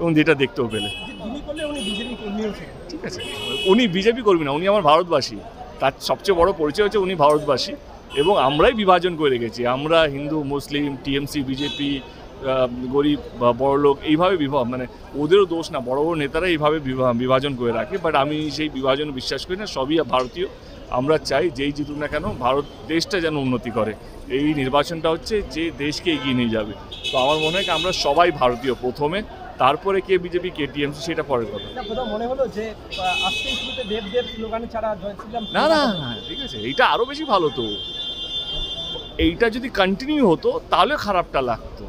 এবং যেটা দেখতেও পেলে। ঠিক আছে, উনি বিজেপি কর্মী না, উনি আমার ভারতবাসী। তার সবচেয়ে বড় পরিচয় হচ্ছে উনি ভারতবাসী, এবং আমরাই বিভাজন করে রেখেছি। আমরা হিন্দু, মুসলিম, টিএমসি, বিজেপি, গরিব বা বড়লোক, এইভাবে মানে ওদেরও দোষ না, বড় বড় নেতারা এইভাবে বিভাজন করে রাখে। বাট আমি সেই বিভাজন বিশ্বাস করি না, সবই ভারতীয়। আমরা চাই যেই জিতুক না কেন ভারত দেশটা যেন উন্নতি করে। এই নির্বাচনটা হচ্ছে যে দেশকে এগিয়ে নিয়ে যাবে। তো আমার মনে হয় আমরা সবাই ভারতীয় প্রথমে, তারপরে কে বিজেপি কে টিএমসি সেটা পরের কথা। মনে হলো যে আজকের শুরুতে দেব দেব স্লোগানে ছাড়া জয় শ্রীরাম না না, ঠিক আছে, এইটা আরো বেশি ভালো। তো এইটা যদি কন্টিনিউ হতো তাহলে খারাপটা লাগতো।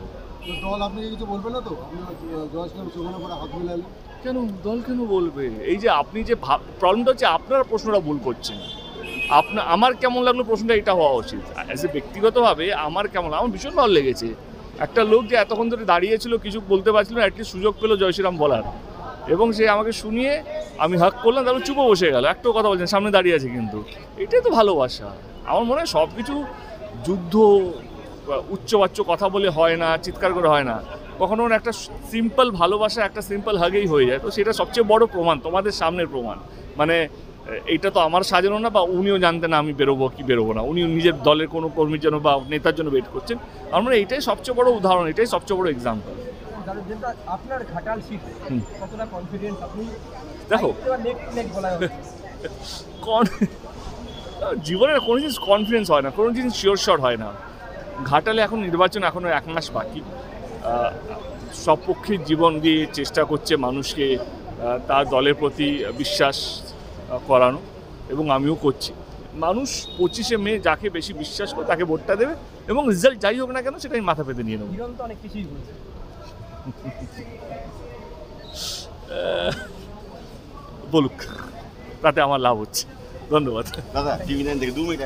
দল আপনাকে কিছু বলবে না তো? আপনি জয় শ্রীরাম স্লোগানের পরে হাত মিলালেন কেন দল কেন বলবে? এই যে আপনি যে প্রবলেমটা হচ্ছে আপনারা প্রশ্নটা ভুল করছেন। আমার কেমন লাগলো প্রশ্নটা এটা হওয়া উচিত। অ্যাজ এ ব্যক্তিগতভাবে আমার ভীষণ ভালো লেগেছে। একটা লোক যে এতক্ষণ ধরে দাঁড়িয়েছিল, কিছু বলতে পারছিল না, অ্যাটলিস্ট সুযোগ পেলো জয় শ্রীরাম বলার, এবং সে আমাকে শুনিয়ে আমি হাক করলাম, তারপর চুপও বসে গেল, একটাও কথা বলছেন, সামনে দাঁড়িয়ে আছে। কিন্তু এটাই তো ভালোবাসা। আমার মনে হয় সব কিছু যুদ্ধ উচ্চবাচ্য কথা বলে হয় না, চিৎকার করে হয় না। কখনো একটা সিম্পল ভালোবাসা, একটা সিম্পল হাগেই হয়ে যায়। তো সেটা সবচেয়ে বড় প্রমাণ, তোমাদের সামনের প্রমাণ। মানে এইটা তো আমার সাজানো না, বা উনিও জানতেন না আমি বেরোবো কি বেরোবো না। উনি নিজের দলের কোনো কর্মীর জন্য বা নেতার জন্য ওয়েট করছেন। আমরা এইটাই সবচেয়ে বড় উদাহরণ, এটাই সবচেয়ে বড় এক্সাম্পল। আপনার ঘাটাল সিট কতটা কনফিডেন্স আপনি? দেখো, জীবনের কোনো জিনিস কনফিডেন্স হয় না, কোনো জিনিস শিওর শট হয় না। ঘাটালে এখন নির্বাচন এখনও 1 মাস বাকি। সব পক্ষের জীবন দিয়ে চেষ্টা করছে মানুষকে তার দলের প্রতি বিশ্বাস করানো, এবং আমিও করছি। মানুষ 25শে মে যাকে বেশি বিশ্বাস করে তাকে ভোটটা দেবে, এবং রেজাল্ট যাই হোক না কেন সেটা আমি মাথা পেতে নিয়ে নেব। অনেক কিছুই বলছে, বলুক, তাতে আমার লাভ হচ্ছে। ধন্যবাদ দাদা। টিভি 9 থেকে 2 মিনিট